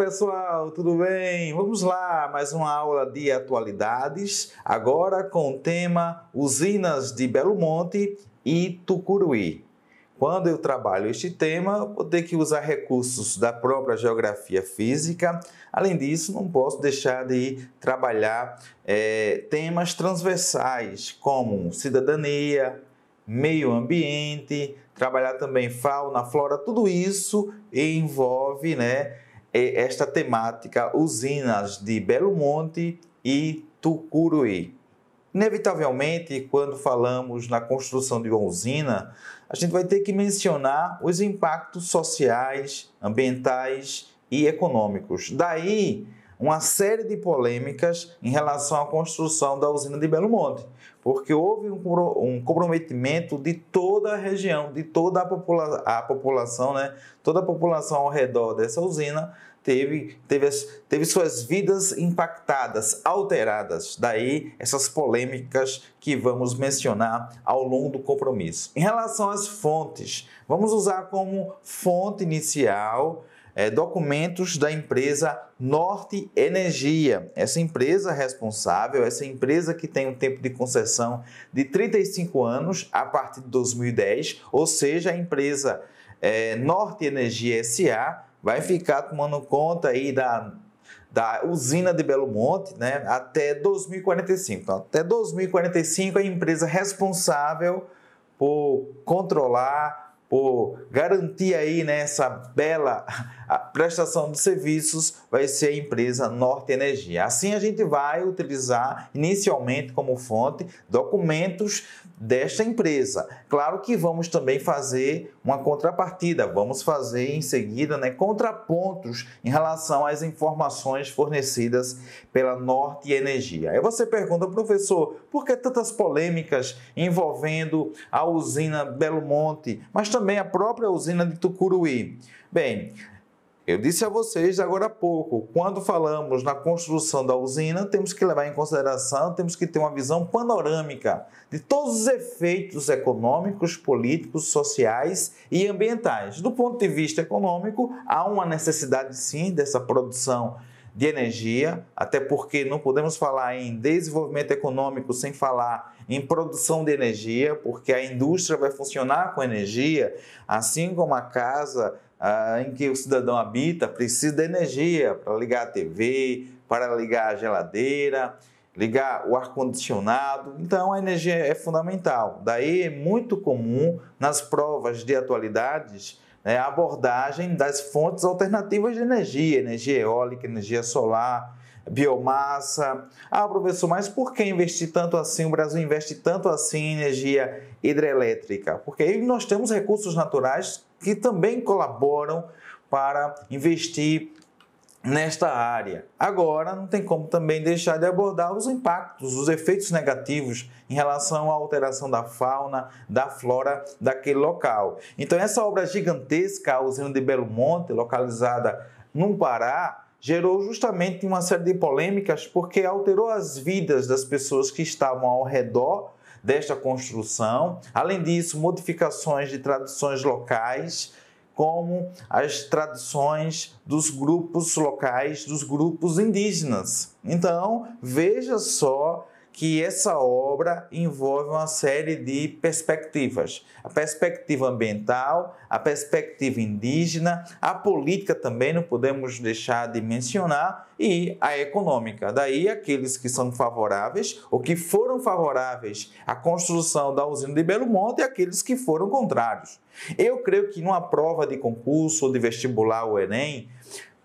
pessoal, tudo bem? Vamos lá, mais uma aula de atualidades, agora com o tema Usinas de Belo Monte e Tucuruí. Quando eu trabalho este tema, vou ter que usar recursos da própria geografia física. Além disso, não posso deixar de trabalhar temas transversais, como cidadania, meio ambiente, trabalhar também fauna, flora, tudo isso envolve, esta temática Usinas de Belo Monte e Tucuruí. Inevitavelmente, quando falamos na construção de uma usina, a gente vai ter que mencionar os impactos sociais, ambientais e econômicos. Daí, uma série de polêmicas em relação à construção da usina de Belo Monte, porque houve um comprometimento de toda a região, de toda a população, toda a população ao redor dessa usina teve suas vidas impactadas, alteradas. Daí essas polêmicas que vamos mencionar ao longo do compromisso. Em relação às fontes, vamos usar como fonte inicial documentos da empresa Norte Energia. Essa empresa responsável, essa empresa que tem um tempo de concessão de 35 anos a partir de 2010, ou seja, a empresa Norte Energia S.A., vai ficar tomando conta aí da usina de Belo Monte, até 2045. Então, até 2045, a empresa responsável por controlar, por garantir aí essa bela prestação de serviços vai ser a empresa Norte Energia. Assim, a gente vai utilizar inicialmente como fonte documentos desta empresa. Claro que vamos também fazer uma contrapartida, vamos fazer em seguida contrapontos em relação às informações fornecidas pela Norte Energia. Aí você pergunta, professor, por que tantas polêmicas envolvendo a usina Belo Monte, mas também a própria usina de Tucuruí? Bem, eu disse a vocês agora há pouco, quando falamos na construção da usina, temos que levar em consideração, temos que ter uma visão panorâmica de todos os efeitos econômicos, políticos, sociais e ambientais. Do ponto de vista econômico, há uma necessidade sim dessa produção de energia, até porque não podemos falar em desenvolvimento econômico sem falar em produção de energia, porque a indústria vai funcionar com energia, assim como a casa em que o cidadão habita precisa de energia para ligar a TV, para ligar a geladeira, ligar o ar-condicionado. Então, a energia é fundamental. Daí é muito comum nas provas de atualidades a abordagem das fontes alternativas de energia, energia eólica, energia solar, biomassa. Professor, mas por que investir tanto assim? O Brasil investe tanto assim em energia hidrelétrica? Porque aí nós temos recursos naturais que também colaboram para investir nesta área. Agora, não tem como também deixar de abordar os impactos, os efeitos negativos em relação à alteração da fauna, da flora daquele local. Então, essa obra gigantesca, a usina de Belo Monte, localizada no Pará, gerou justamente uma série de polêmicas porque alterou as vidas das pessoas que estavam ao redor desta construção. Além disso, modificações de tradições locais, como as tradições dos grupos locais, dos grupos indígenas. Então, veja só que essa obra envolve uma série de perspectivas. A perspectiva ambiental, a perspectiva indígena, a política também não podemos deixar de mencionar e a econômica. Daí aqueles que são favoráveis ou que foram favoráveis à construção da usina de Belo Monte e aqueles que foram contrários. Eu creio que numa prova de concurso ou de vestibular, o Enem,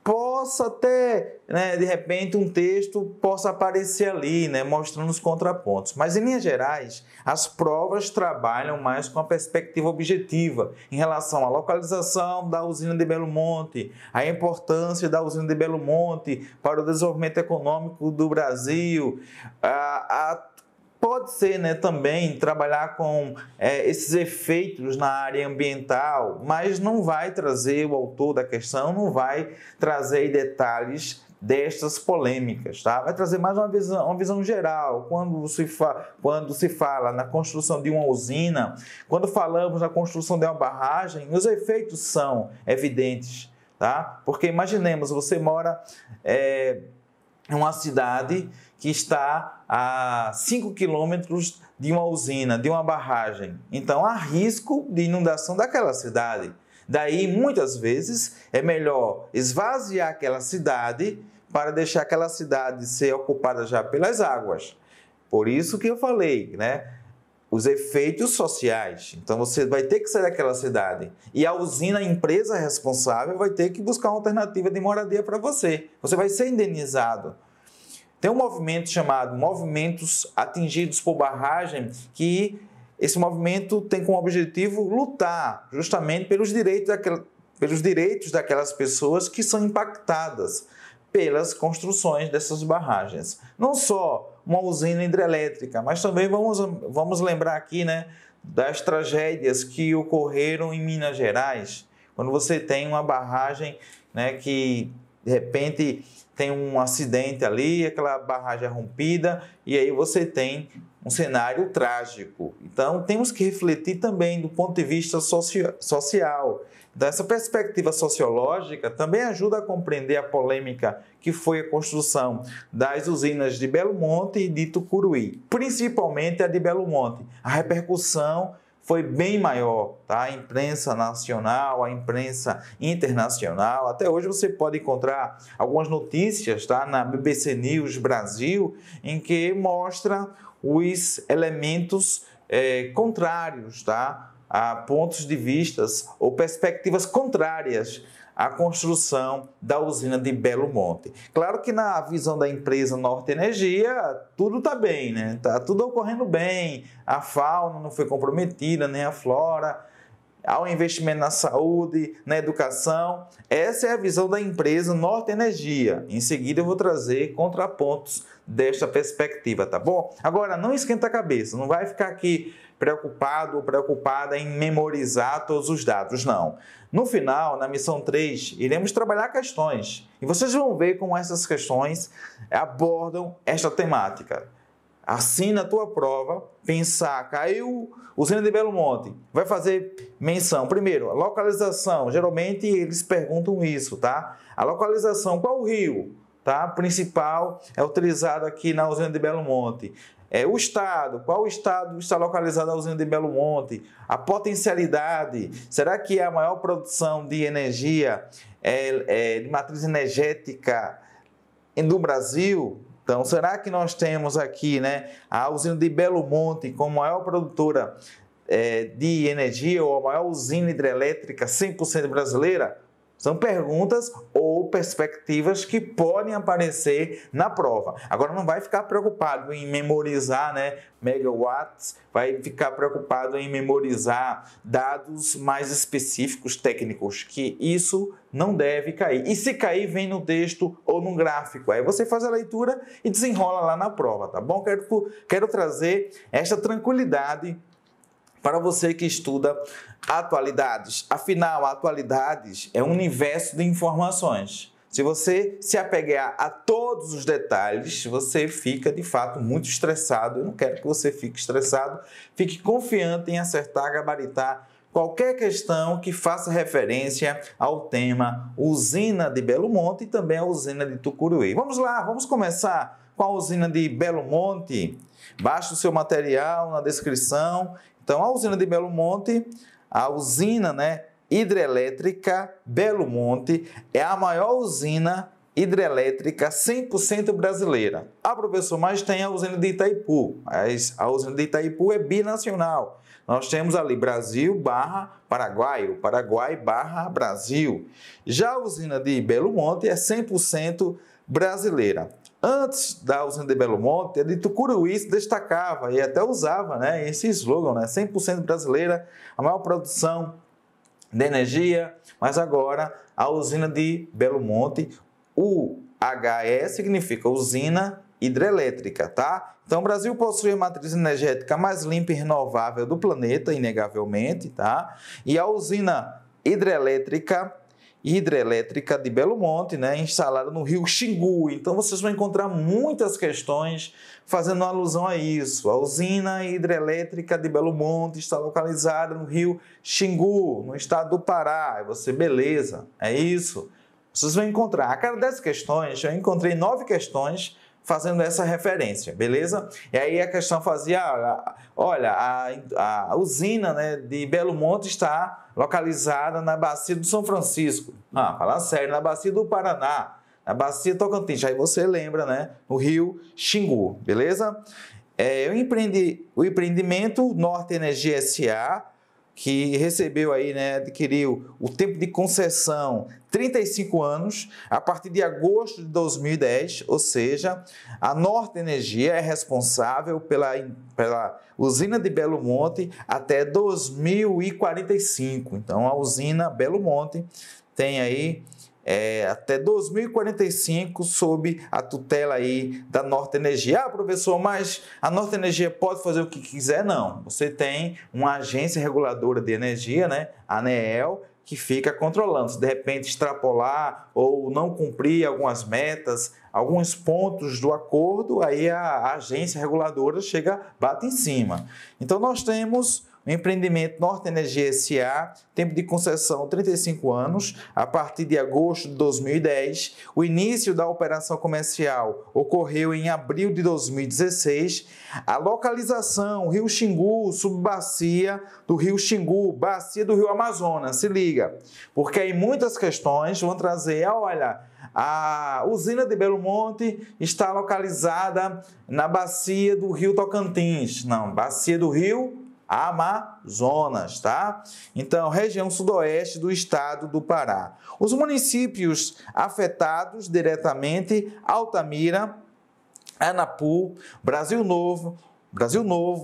possa até, de repente, um texto possa aparecer ali, mostrando os contrapontos. Mas, em linhas gerais, as provas trabalham mais com a perspectiva objetiva em relação à localização da usina de Belo Monte, a importância da usina de Belo Monte para o desenvolvimento econômico do Brasil, pode ser também trabalhar com esses efeitos na área ambiental, mas não vai trazer, o autor da questão não vai trazer detalhes destas polêmicas, tá? Vai trazer mais uma visão geral. Quando se fala na construção de uma usina, quando falamos na construção de uma barragem, os efeitos são evidentes. tá? Porque imaginemos, você mora em uma cidade que está a 5 quilômetros de uma usina, de uma barragem. Então, há risco de inundação daquela cidade. Daí, muitas vezes, é melhor esvaziar aquela cidade para deixar aquela cidade ser ocupada já pelas águas. Por isso que eu falei, né? Os efeitos sociais. Então, você vai ter que sair daquela cidade. E a usina, a empresa responsável, vai ter que buscar uma alternativa de moradia para você. Você vai ser indenizado. Tem um movimento chamado Movimentos Atingidos por Barragem, que esse movimento tem como objetivo lutar justamente pelos direitos daquelas pessoas que são impactadas pelas construções dessas barragens. Não só uma usina hidrelétrica, mas também vamos lembrar aqui, né, das tragédias que ocorreram em Minas Gerais, quando você tem uma barragem, né, que de repente tem um acidente ali, aquela barragem é rompida e aí você tem um cenário trágico. Então, temos que refletir também do ponto de vista social. Dessa perspectiva sociológica, também ajuda a compreender a polêmica que foi a construção das usinas de Belo Monte e de Tucuruí, principalmente a de Belo Monte. A repercussão foi bem maior, tá? A imprensa nacional, a imprensa internacional. Até hoje você pode encontrar algumas notícias, tá? Na BBC News Brasil, em que mostra os elementos contrários, tá? A pontos de vistas ou perspectivas contrárias à construção da usina de Belo Monte. Claro que na visão da empresa Norte Energia, tudo está bem, né? Está tudo ocorrendo bem, a fauna não foi comprometida, nem a flora, há um investimento na saúde, na educação. Essa é a visão da empresa Norte Energia. Em seguida eu vou trazer contrapontos desta perspectiva, tá bom? Agora, não esquenta a cabeça, não vai ficar aqui preocupado ou preocupada em memorizar todos os dados, não. No final, na missão 3, iremos trabalhar questões e vocês vão ver como essas questões abordam esta temática. Assim, na tua prova, pensar, caiu usina de Belo Monte, vai fazer menção. Primeiro, a localização, geralmente eles perguntam isso, tá? A localização, qual o rio, tá? Principal é utilizado aqui na usina de Belo Monte. O estado, qual estado está localizado a usina de Belo Monte? A potencialidade, será que a maior produção de energia de matriz energética no Brasil? Então, será que nós temos aqui, né, a usina de Belo Monte como maior produtora de energia ou a maior usina hidrelétrica 100% brasileira? São perguntas ou perspectivas que podem aparecer na prova. Agora, não vai ficar preocupado em memorizar, né, megawatts, vai ficar preocupado em memorizar dados mais específicos, técnicos, que isso não deve cair. E se cair, vem no texto ou no gráfico. Aí você faz a leitura e desenrola lá na prova, tá bom? Quero trazer esta tranquilidade para você que estuda atualidades. Afinal, atualidades é um universo de informações. Se você se apegar a todos os detalhes, você fica, de fato, muito estressado. Eu não quero que você fique estressado. Fique confiante em acertar, gabaritar qualquer questão que faça referência ao tema usina de Belo Monte e também a usina de Tucuruí. Vamos lá, vamos começar com a usina de Belo Monte. Baixe o seu material na descrição. Então, a usina de Belo Monte, a usina, né, hidrelétrica Belo Monte é a maior usina hidrelétrica 100% brasileira. Ah, professor, mas tem a usina de Itaipu. A usina de Itaipu é binacional. Nós temos ali Brasil barra Paraguai, o Paraguai barra Brasil. Já a usina de Belo Monte é 100% brasileira. Antes da usina de Belo Monte, a de Tucuruí se destacava e até usava, né, esse slogan, né, 100% brasileira, a maior produção de energia, mas agora a usina de Belo Monte, o HE significa usina hidrelétrica, tá? Então, o Brasil possui a matriz energética mais limpa e renovável do planeta, inegavelmente, tá? E a usina hidrelétrica hidrelétrica de Belo Monte, né, instalada no rio Xingu. Então, vocês vão encontrar muitas questões fazendo alusão a isso. A usina hidrelétrica de Belo Monte está localizada no rio Xingu, no estado do Pará. E você, beleza, é isso. Vocês vão encontrar, a cada 10 questões, eu encontrei 9 questões fazendo essa referência, beleza? E aí a questão fazia, olha, a usina, né, de Belo Monte está localizada na bacia do São Francisco. Fala sério, na bacia do Paraná, na bacia Tocantins. Aí você lembra, né, no rio Xingu, beleza? O empreendimento Norte Energia S.A., que recebeu aí, né, adquiriu o tempo de concessão 35 anos, a partir de agosto de 2010, ou seja, a Norte Energia é responsável pela usina de Belo Monte até 2045. Então, a usina Belo Monte tem aí até 2045 sob a tutela aí da Norte Energia. Professor, mas a Norte Energia pode fazer o que quiser? Não. Você tem uma agência reguladora de energia, né, a ANEEL, que fica controlando. Se de repente extrapolar ou não cumprir algumas metas, alguns pontos do acordo, aí a agência reguladora bate em cima. Então, nós temos o empreendimento Norte Energia S.A., tempo de concessão 35 anos, a partir de agosto de 2010. O início da operação comercial ocorreu em abril de 2016. A localização, Rio Xingu, subbacia do Rio Xingu, bacia do Rio Amazonas. Se liga, porque aí muitas questões vão trazer, olha, a usina de Belo Monte está localizada na bacia do Rio Tocantins. Não, bacia do Rio Amazonas, tá? Então, região sudoeste do estado do Pará. Os municípios afetados diretamente: Altamira, Anapu, Brasil Novo,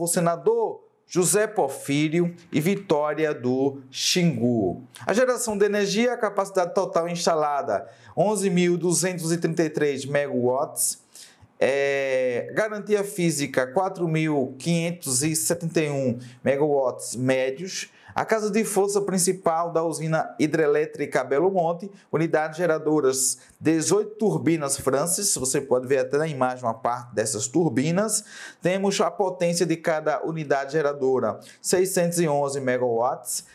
Senador José Porfírio e Vitória do Xingu. A geração de energia, a capacidade total instalada 11.233 megawatts. Garantia física 4.571 megawatts médios. A casa de força principal da usina hidrelétrica Belo Monte, unidades geradoras 18 turbinas Francis, você pode ver até na imagem uma parte dessas turbinas. Temos a potência de cada unidade geradora 611 megawatts.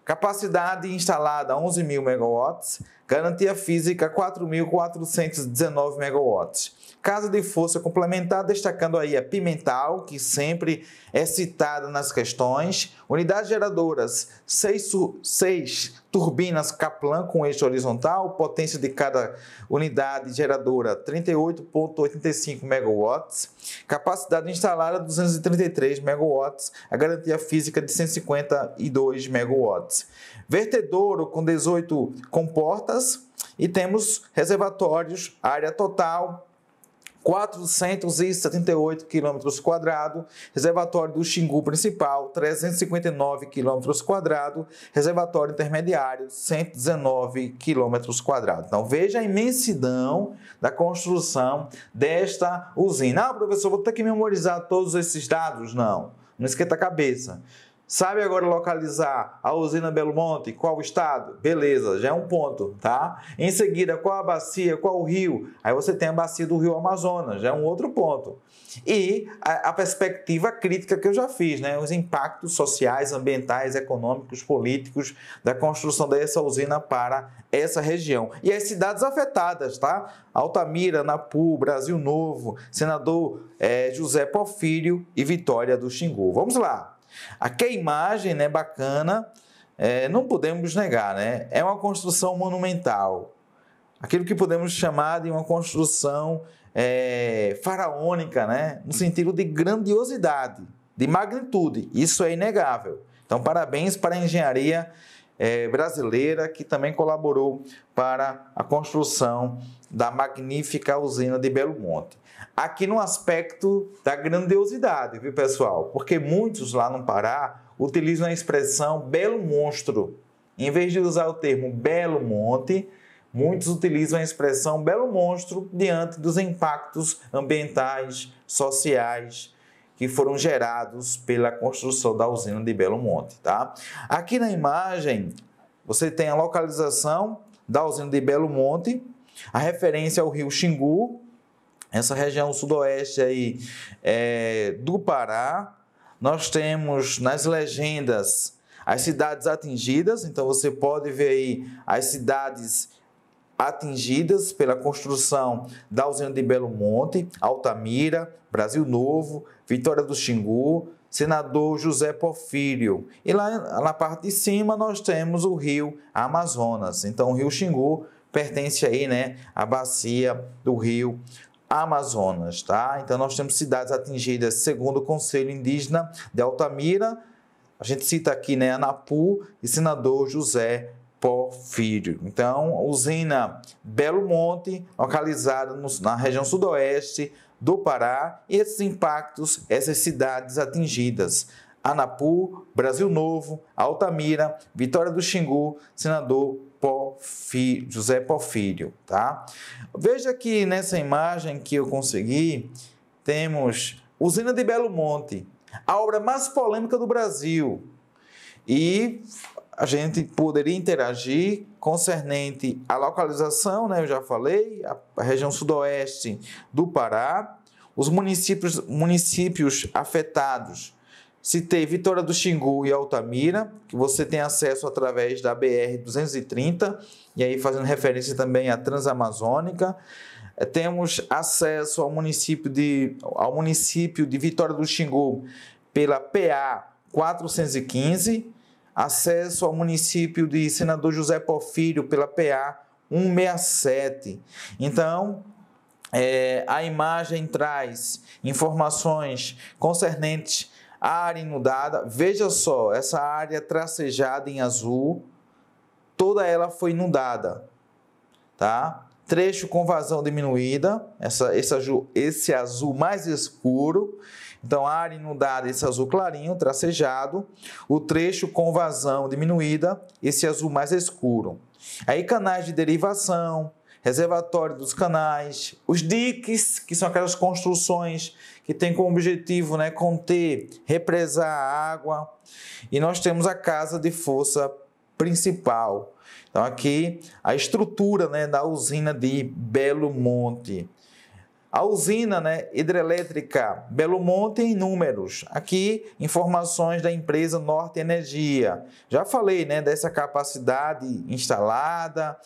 Capacidade instalada 11.000 megawatts. Garantia física 4.419 megawatts. Casa de força complementar, destacando aí a Pimental, que sempre é citada nas questões. Unidades geradoras, 6 turbinas Kaplan com eixo horizontal, potência de cada unidade geradora 38,85 megawatts. Capacidade instalada 233 megawatts, a garantia física de 152 megawatts. Vertedouro com 18 comportas e temos reservatórios, área total 478 km², reservatório do Xingu principal, 359 km², reservatório intermediário, 119 km². Então, veja a imensidão da construção desta usina. Professor, vou ter que memorizar todos esses dados? Não esquenta a cabeça. Sabe agora localizar a usina Belo Monte? Qual o estado? Beleza, já é um ponto, tá? Em seguida, qual a bacia? Qual o rio? Aí você tem a bacia do Rio Amazonas, já é um outro ponto. E a perspectiva crítica que eu já fiz, né? Os impactos sociais, ambientais, econômicos, políticos da construção dessa usina para essa região. E as cidades afetadas, tá? Altamira, Anapu, Brasil Novo, Senador José Porfírio e Vitória do Xingu. Vamos lá. Aqui a imagem, né, bacana, não podemos negar, né? É uma construção monumental. Aquilo que podemos chamar de uma construção faraônica, né? No sentido de grandiosidade, de magnitude. Isso é inegável. Então, parabéns para a engenharia brasileira, que também colaborou para a construção da magnífica usina de Belo Monte. Aqui no aspecto da grandiosidade, viu, pessoal? Porque muitos lá no Pará utilizam a expressão Belo Monstro. Em vez de usar o termo Belo Monte, muitos utilizam a expressão Belo Monstro diante dos impactos ambientais, sociais, que foram gerados pela construção da usina de Belo Monte, tá? Aqui na imagem, você tem a localização da usina de Belo Monte. A referência é o rio Xingu, essa região sudoeste aí do Pará. Nós temos nas legendas as cidades atingidas, então você pode ver aí as cidades atingidas pela construção da usina de Belo Monte: Altamira, Brasil Novo, Vitória do Xingu, Senador José Porfírio. E lá na parte de cima nós temos o rio Amazonas. Então o rio Xingu pertence aí, né, à bacia do rio Amazonas, tá? Então nós temos cidades atingidas segundo o Conselho Indígena de Altamira. A gente cita aqui, né, Anapu e Senador José Porfírio. Então, usina Belo Monte, localizada na região sudoeste do Pará, e esses impactos, essas cidades atingidas: Anapu, Brasil Novo, Altamira, Vitória do Xingu, Senador José Porfírio, tá? Veja que nessa imagem que eu consegui, temos usina de Belo Monte, a obra mais polêmica do Brasil, e a gente poderia interagir concernente à localização, né? Eu já falei, a região sudoeste do Pará, os municípios afetados. Citei Vitória do Xingu e Altamira, que você tem acesso através da BR-230, e aí fazendo referência também à Transamazônica. Temos acesso ao município de Vitória do Xingu pela PA 415, acesso ao município de Senador José Porfírio pela PA 167. Então, a imagem traz informações concernentes à área inundada. Veja só, essa área tracejada em azul, toda ela foi inundada, tá? Trecho com vazão diminuída, esse azul mais escuro. Então, a área inundada, esse azul clarinho, tracejado. O trecho com vazão diminuída, esse azul mais escuro. Aí, canais de derivação, reservatório dos canais, os diques, que são aquelas construções que têm como objetivo, né, conter, represar a água. E nós temos a casa de força principal. Então, aqui, a estrutura, né, da usina de Belo Monte. A usina, né, hidrelétrica Belo Monte em números. Aqui, informações da empresa Norte Energia. Já falei, né, dessa capacidade instalada,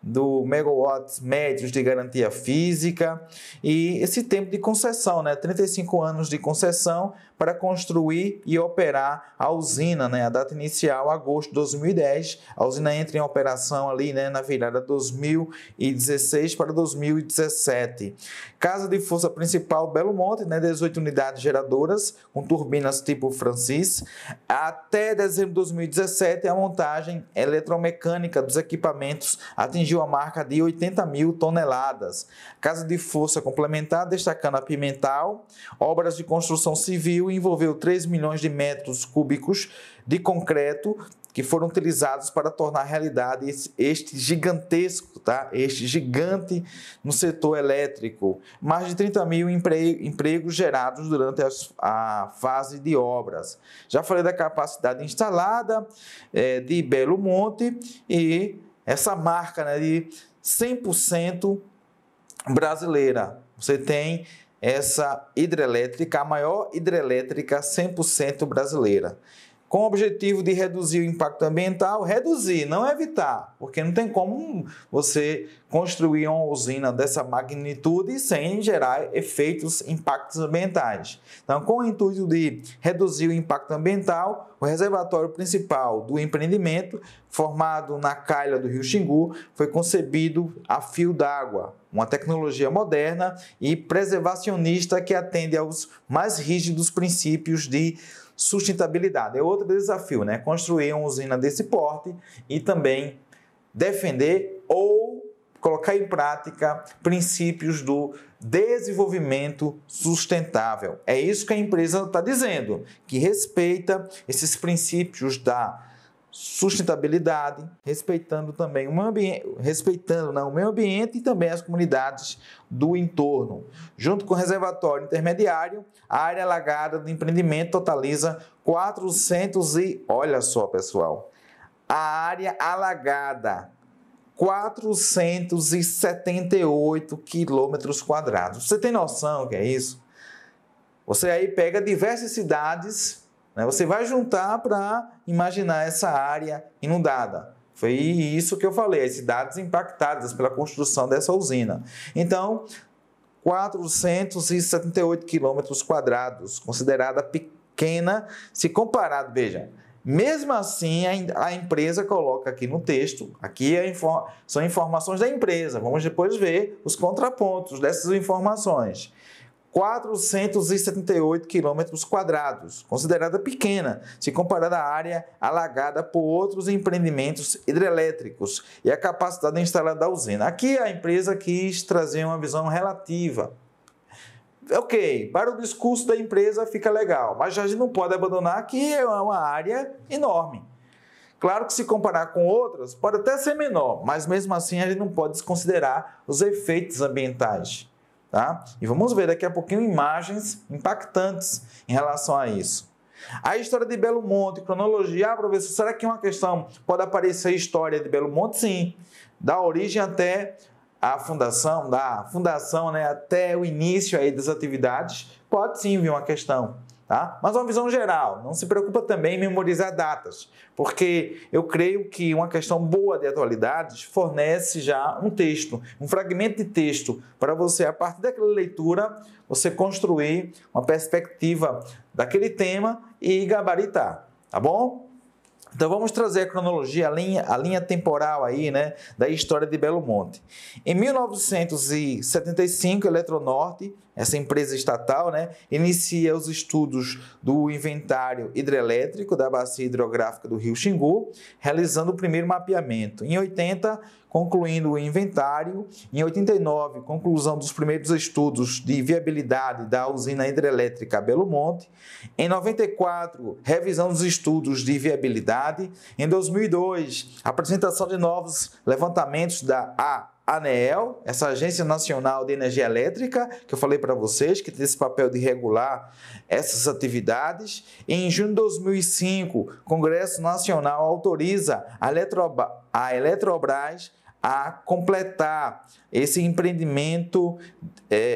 do megawatts médios de garantia física e esse tempo de concessão, né, 35 anos de concessão para construir e operar a usina, né, a data inicial, agosto de 2010, a usina entra em operação ali, né, na virada 2016 para 2017. Casa de força principal Belo Monte, né, 18 unidades geradoras com turbinas tipo Francis. Até dezembro de 2017, a montagem eletromecânica dos equipamentos atingiu a marca de 80 mil toneladas. Casa de força complementar, destacando a Pimental, obras de construção civil, envolveu 3 milhões de metros cúbicos de concreto que foram utilizados para tornar realidade este gigantesco, tá? Este gigante no setor elétrico. Mais de 30 mil empregos gerados durante a fase de obras. Já falei da capacidade instalada de Belo Monte e essa marca, né, de 100% brasileira. Você tem essa hidrelétrica, a maior hidrelétrica 100% brasileira. Com o objetivo de reduzir o impacto ambiental, reduzir, não evitar, porque não tem como você construir uma usina dessa magnitude sem gerar impactos ambientais. Então, com o intuito de reduzir o impacto ambiental, o reservatório principal do empreendimento, formado na calha do rio Xingu, foi concebido a fio d'água, uma tecnologia moderna e preservacionista que atende aos mais rígidos princípios de sustentabilidade. É outro desafio, né? Construir uma usina desse porte e também defender ou colocar em prática princípios do desenvolvimento sustentável. É isso que a empresa está dizendo, que respeita esses princípios da sustentabilidade, respeitando também o meio ambiente, o meio ambiente e também as comunidades do entorno. Junto com o reservatório intermediário, a área alagada do empreendimento totaliza 400 e... Olha só, pessoal, a área alagada 478 quilômetros quadrados. Você tem noção do que é isso? Você aí pega diversas cidades, né? Você vai juntar para imaginar essa área inundada. Foi isso que eu falei, as cidades impactadas pela construção dessa usina. Então, 478 quilômetros quadrados, considerada pequena, se comparado, veja, mesmo assim a empresa coloca aqui no texto, aqui são informações da empresa, vamos depois ver os contrapontos dessas informações. 478 quilômetros quadrados, considerada pequena, se comparada à área alagada por outros empreendimentos hidrelétricos e a capacidade instalada da usina. Aqui a empresa quis trazer uma visão relativa. Ok, para o discurso da empresa fica legal, mas a gente não pode abandonar que é uma área enorme. Claro que se comparar com outras, pode até ser menor, mas mesmo assim a gente não pode desconsiderar os efeitos ambientais. Tá? E vamos ver daqui a pouquinho imagens impactantes em relação a isso. A história de Belo Monte, cronologia, professor, será que uma questão pode aparecer a história de Belo Monte? Sim, da origem até a fundação, né, até o início aí das atividades, pode sim vir uma questão. Tá? Mas uma visão geral, não se preocupa também em memorizar datas, porque eu creio que uma questão boa de atualidades fornece já um texto, um fragmento de texto, para você, a partir daquela leitura, você construir uma perspectiva daquele tema e gabaritar, tá bom? Então vamos trazer a cronologia, a linha temporal aí, né, da história de Belo Monte. Em 1975, a Eletronorte, essa empresa estatal, né, inicia os estudos do inventário hidrelétrico da bacia hidrográfica do Rio Xingu, realizando o primeiro mapeamento. Em 80, concluindo o inventário. Em 89, conclusão dos primeiros estudos de viabilidade da usina hidrelétrica Belo Monte. Em 94, revisão dos estudos de viabilidade. Em 2002, apresentação de novos levantamentos da ANEEL, essa Agência Nacional de Energia Elétrica, que eu falei para vocês, que tem esse papel de regular essas atividades. Em junho de 2005, o Congresso Nacional autoriza a Eletrobras a completar esse empreendimento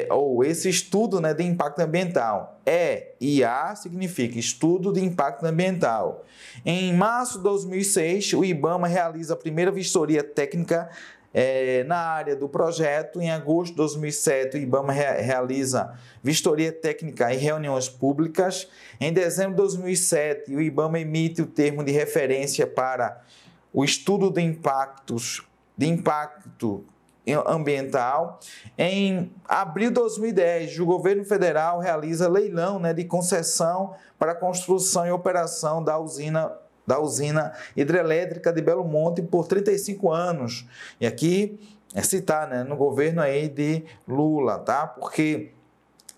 ou esse estudo, né, de impacto ambiental. EIA significa Estudo de Impacto Ambiental. Em março de 2006, o IBAMA realiza a primeira vistoria técnica na área do projeto. Em agosto de 2007, o IBAMA realiza vistoria técnica em reuniões públicas. Em dezembro de 2007, o IBAMA emite o termo de referência para o estudo de impacto ambiental. Em abril de 2010, o governo federal realiza leilão, né, de concessão para a construção e operação da usina hidrelétrica de Belo Monte por 35 anos. E aqui é citar, né, no governo aí de Lula, tá? Porque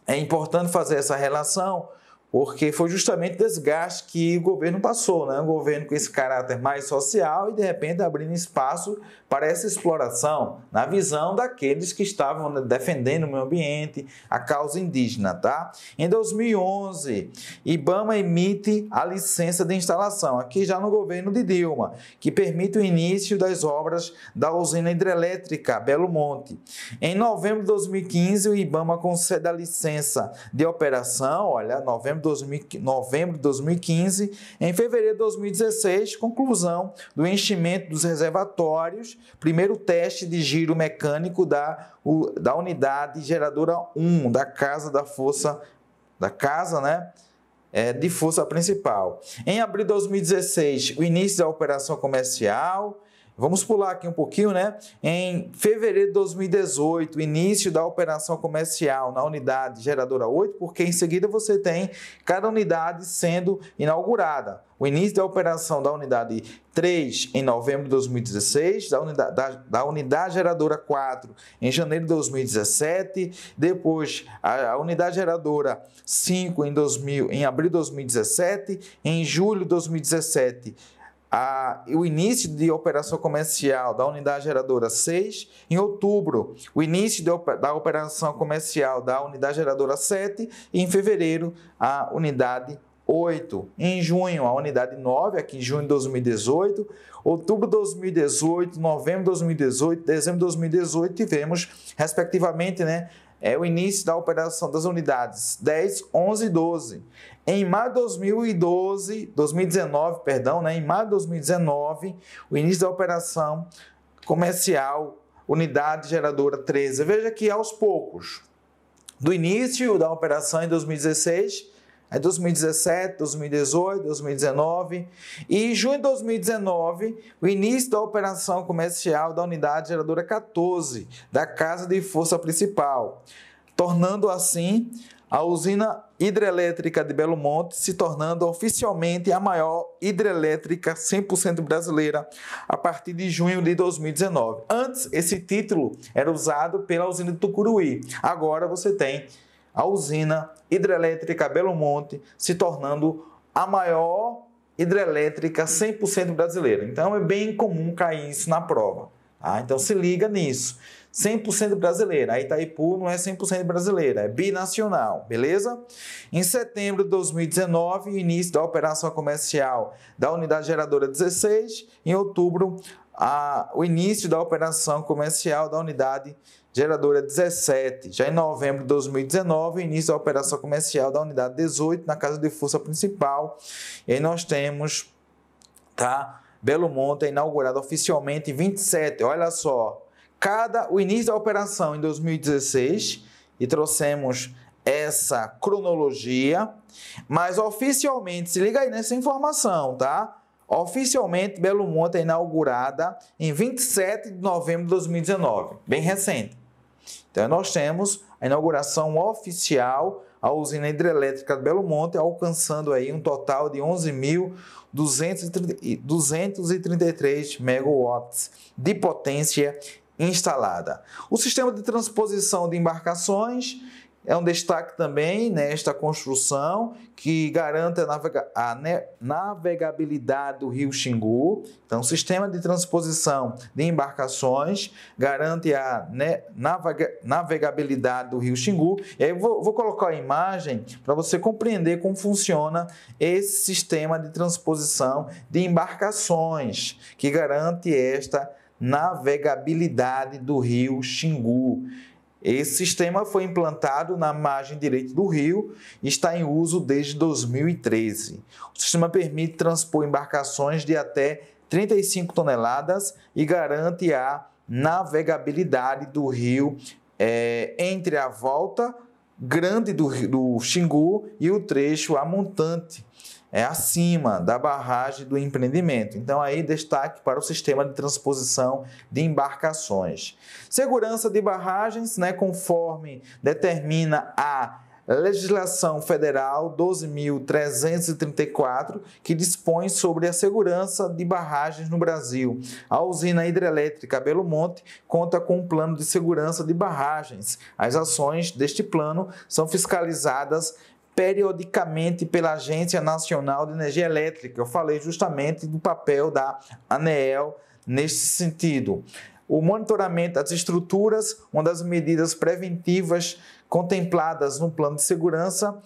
é importante fazer essa relação, porque foi justamente o desgaste que o governo passou, né? O governo com esse caráter mais social e, de repente, abrindo espaço para essa exploração, na visão daqueles que estavam defendendo o meio ambiente, a causa indígena, tá? Em 2011, IBAMA emite a licença de instalação, aqui já no governo de Dilma, que permite o início das obras da usina hidrelétrica Belo Monte. Em novembro de 2015, o IBAMA concede a licença de operação, olha, novembro de 2015, em fevereiro de 2016, conclusão do enchimento dos reservatórios, primeiro teste de giro mecânico da unidade geradora 1 da casa de força principal. Em abril de 2016, o início da operação comercial. Vamos pular aqui um pouquinho, né? Em fevereiro de 2018, início da operação comercial na unidade geradora 8, porque em seguida você tem cada unidade sendo inaugurada. O início da operação da unidade 3 em novembro de 2016, da unidade geradora 4 em janeiro de 2017, depois a unidade geradora 5 em abril de 2017, em julho de 2017, o início de operação comercial da unidade geradora 6, em outubro, o início da operação comercial da unidade geradora 7 e em fevereiro, a unidade 8. 8. Em junho, a unidade 9, aqui em junho de 2018. Outubro de 2018, novembro de 2018, dezembro de 2018, tivemos, respectivamente, né, o início da operação das unidades 10, 11 e 12. Em maio de 2019, em maio de 2019, o início da operação comercial, unidade geradora 13. Veja que aos poucos, do início da operação em 2016, 2017, 2018, 2019 e em junho de 2019, o início da operação comercial da unidade geradora 14 da casa de força principal, tornando assim a usina hidrelétrica de Belo Monte se tornando oficialmente a maior hidrelétrica 100% brasileira a partir de junho de 2019. Antes, esse título era usado pela usina de Tucuruí. Agora você tem a usina hidrelétrica Belo Monte se tornando a maior hidrelétrica 100% brasileira. Então, é bem comum cair isso na prova. Tá? Então, se liga nisso. 100% brasileira. A Itaipu não é 100% brasileira, é binacional, beleza? Em setembro de 2019, início da operação comercial da unidade geradora 16. Em outubro, o início da operação comercial da unidade geradora 17. Já em novembro de 2019, início da operação comercial da unidade 18 na casa de força principal. E aí nós temos, tá? Belo Monte é inaugurado oficialmente em 27. Olha só, o início da operação em 2016 e trouxemos essa cronologia, mas oficialmente, se liga aí nessa informação, tá? Oficialmente, Belo Monte é inaugurada em 27 de novembro de 2019, bem recente. Então, nós temos a inauguração oficial à usina hidrelétrica de Belo Monte, alcançando aí um total de 11.233 megawatts de potência instalada. O sistema de transposição de embarcações é um destaque também nesta construção que garante a navegabilidade do rio Xingu. Então, o sistema de transposição de embarcações garante a navegabilidade do rio Xingu. E aí vou colocar a imagem para você compreender como funciona esse sistema de transposição de embarcações que garante esta navegabilidade do rio Xingu. Esse sistema foi implantado na margem direita do rio e está em uso desde 2013. O sistema permite transpor embarcações de até 35 toneladas e garante a navegabilidade do rio entre a volta grande do Xingu e o trecho a montante, acima da barragem do empreendimento. Então, aí destaque para o sistema de transposição de embarcações. Segurança de barragens, conforme determina a Legislação Federal 12.334, que dispõe sobre a segurança de barragens no Brasil. A usina hidrelétrica Belo Monte conta com um plano de segurança de barragens. As ações deste plano são fiscalizadas periodicamente pela Agência Nacional de Energia Elétrica. Eu falei justamente do papel da ANEEL neste sentido. O monitoramento das estruturas, uma das medidas preventivas contempladas no plano de segurança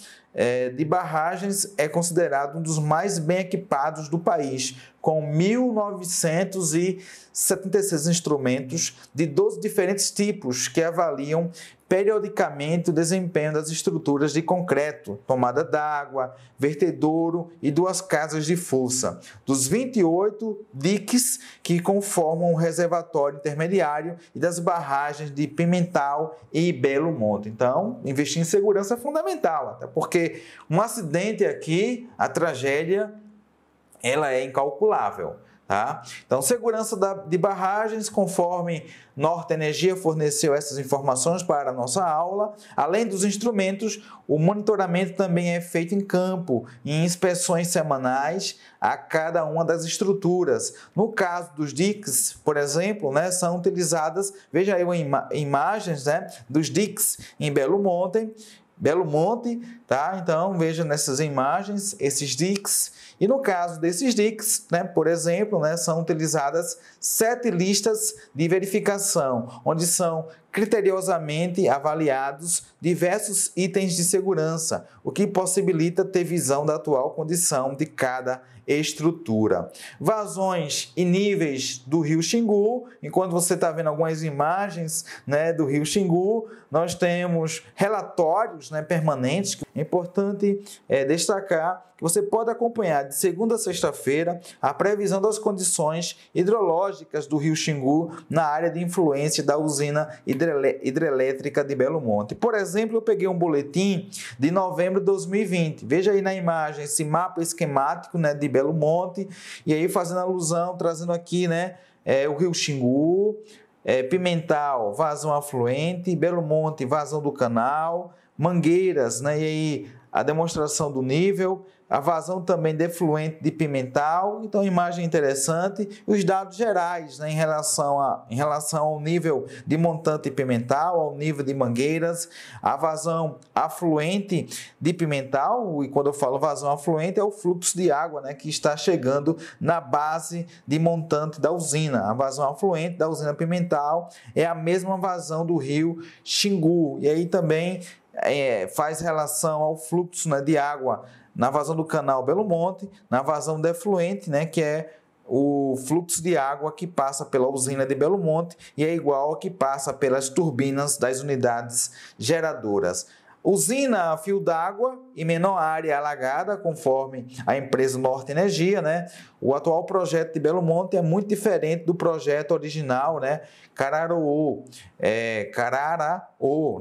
de barragens, é considerado um dos mais bem equipados do país, com 1.976 instrumentos de 12 diferentes tipos que avaliam periodicamente o desempenho das estruturas de concreto, tomada d'água, vertedouro e 2 casas de força, dos 28 diques que conformam o reservatório intermediário e das barragens de Pimental e Belo Monte. Então, investir em segurança é fundamental, até porque um acidente aqui, a tragédia, ela é incalculável. Tá? Então, segurança de barragens, conforme Norte Energia forneceu essas informações para a nossa aula. Além dos instrumentos, o monitoramento também é feito em campo, em inspeções semanais a cada uma das estruturas. No caso dos diques, por exemplo, são utilizadas, veja aí imagens dos diques em Belo Monte, tá? Então, veja nessas imagens esses diques E no caso desses diques, né, por exemplo, né, são utilizadas 7 listas de verificação, onde são criteriosamente avaliados diversos itens de segurança, o que possibilita ter visão da atual condição de cada estrutura. Vazões e níveis do rio Xingu. Enquanto você está vendo algumas imagens, né, do rio Xingu, nós temos relatórios, né, permanentes. É importante destacar que você pode acompanhar de segunda a sexta-feira a previsão das condições hidrológicas do rio Xingu na área de influência da usina hidrelétrica de Belo Monte. Por exemplo, eu peguei um boletim de novembro de 2020. Veja aí na imagem esse mapa esquemático, né, de Belo Monte, e aí fazendo alusão, trazendo aqui, né, o rio Xingu, Pimental, vazão afluente, Belo Monte, vazão do canal, Mangueiras, né, e aí a demonstração do nível, a vazão também de efluente de Pimental, então imagem interessante, os dados gerais, né, em relação ao nível de montante Pimental, ao nível de Mangueiras, a vazão afluente de Pimental, e quando eu falo vazão afluente é o fluxo de água, né, que está chegando na base de montante da usina. A vazão afluente da usina Pimental é a mesma vazão do rio Xingu, e aí também faz relação ao fluxo, né, de água na vazão do canal Belo Monte, na vazão de efluente, né, que é o fluxo de água que passa pela usina de Belo Monte e é igual ao que passa pelas turbinas das unidades geradoras. Usina a fio d'água e menor área alagada, conforme a empresa Norte Energia, né? O atual projeto de Belo Monte é muito diferente do projeto original, né? Cararaú,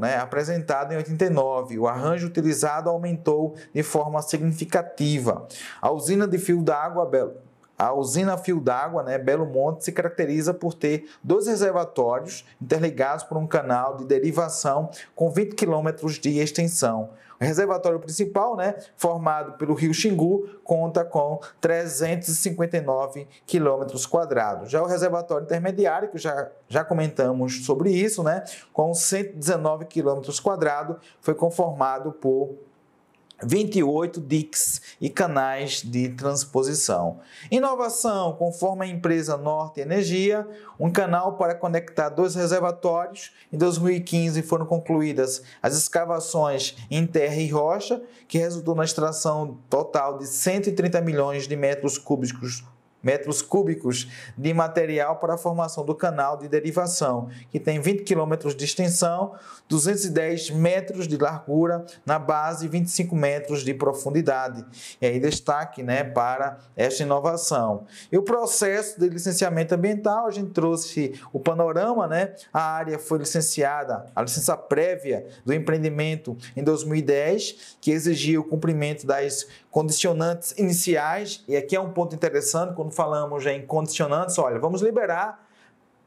né? Apresentado em 89. O arranjo utilizado aumentou de forma significativa. A usina fio d'água, né, Belo Monte, se caracteriza por ter 2 reservatórios interligados por um canal de derivação com 20 km de extensão. O reservatório principal, né, formado pelo rio Xingu, conta com 359 km². Já o reservatório intermediário, que já comentamos sobre isso, né, com 119 km², foi conformado por 28 diques e canais de transposição. Inovação, conforme a empresa Norte Energia, um canal para conectar 2 reservatórios. Em 2015 foram concluídas as escavações em terra e rocha, que resultou na extração total de 130 milhões de metros cúbicos de material para a formação do canal de derivação, que tem 20 km de extensão, 210 metros de largura na base e 25 metros de profundidade. E aí destaque, né, para esta inovação. E o processo de licenciamento ambiental, a gente trouxe o panorama, né? A área foi licenciada, a licença prévia do empreendimento em 2010, que exigia o cumprimento das condicionantes iniciais, e aqui é um ponto interessante, quando falamos já em condicionantes, olha, vamos liberar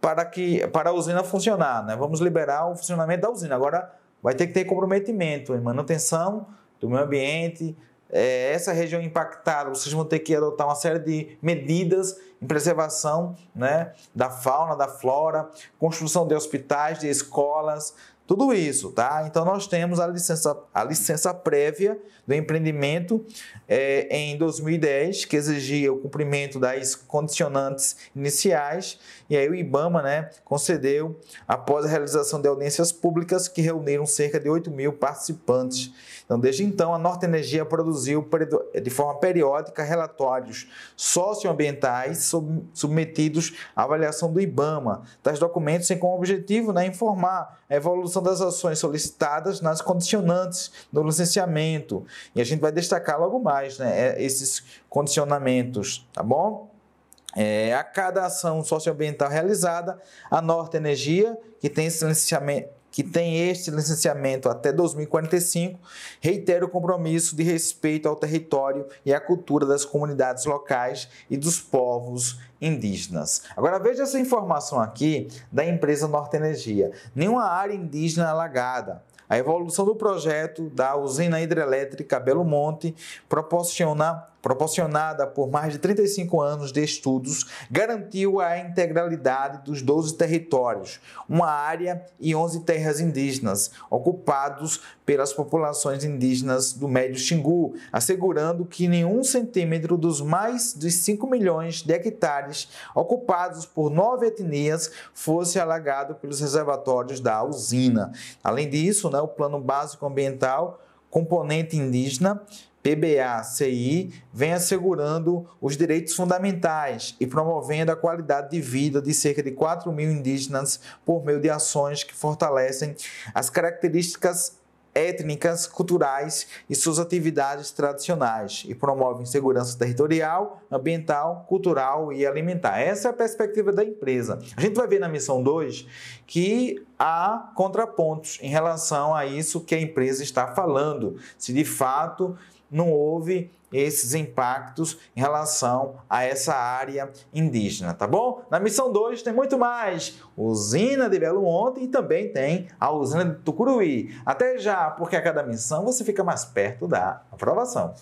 para a usina funcionar, né? Vamos liberar o funcionamento da usina. Agora vai ter que ter comprometimento em manutenção do meio ambiente, essa região impactada, vocês vão ter que adotar uma série de medidas em preservação, né, da fauna, da flora, construção de hospitais, de escolas, tudo isso, tá? Então, nós temos a licença prévia do empreendimento em 2010, que exigia o cumprimento das condicionantes iniciais, e aí o IBAMA, né, concedeu após a realização de audiências públicas que reuniram cerca de 8.000 participantes. Então, desde então, a Norte Energia produziu de forma periódica relatórios socioambientais submetidos à avaliação do IBAMA. Tais documentos têm como objetivo, né, informar a evolução das ações solicitadas nas condicionantes do licenciamento. E a gente vai destacar logo mais, né, esses condicionamentos, tá bom? A cada ação socioambiental realizada, a Norte Energia, que tem este licenciamento até 2045, reitera o compromisso de respeito ao território e à cultura das comunidades locais e dos povos indígenas. Agora veja essa informação aqui da empresa Norte Energia. Nenhuma área indígena alagada. A evolução do projeto da usina hidrelétrica Belo Monte proporciona proporcionada por mais de 35 anos de estudos, garantiu a integralidade dos 12 territórios, uma área e 11 terras indígenas, ocupados pelas populações indígenas do Médio Xingu, assegurando que nenhum centímetro dos mais de 5 milhões de hectares ocupados por 9 etnias fosse alagado pelos reservatórios da usina. Além disso, o Plano Básico Ambiental, componente indígena, PBA-CI, vem assegurando os direitos fundamentais e promovendo a qualidade de vida de cerca de 4 mil indígenas por meio de ações que fortalecem as características étnicas, culturais e suas atividades tradicionais e promovem segurança territorial, ambiental, cultural e alimentar. Essa é a perspectiva da empresa. A gente vai ver na missão 2 que há contrapontos em relação a isso que a empresa está falando, se de fato não houve esses impactos em relação a essa área indígena, tá bom? Na missão 2 tem muito mais, usina de Belo Monte e também tem a usina de Tucuruí. Até já, porque a cada missão você fica mais perto da aprovação.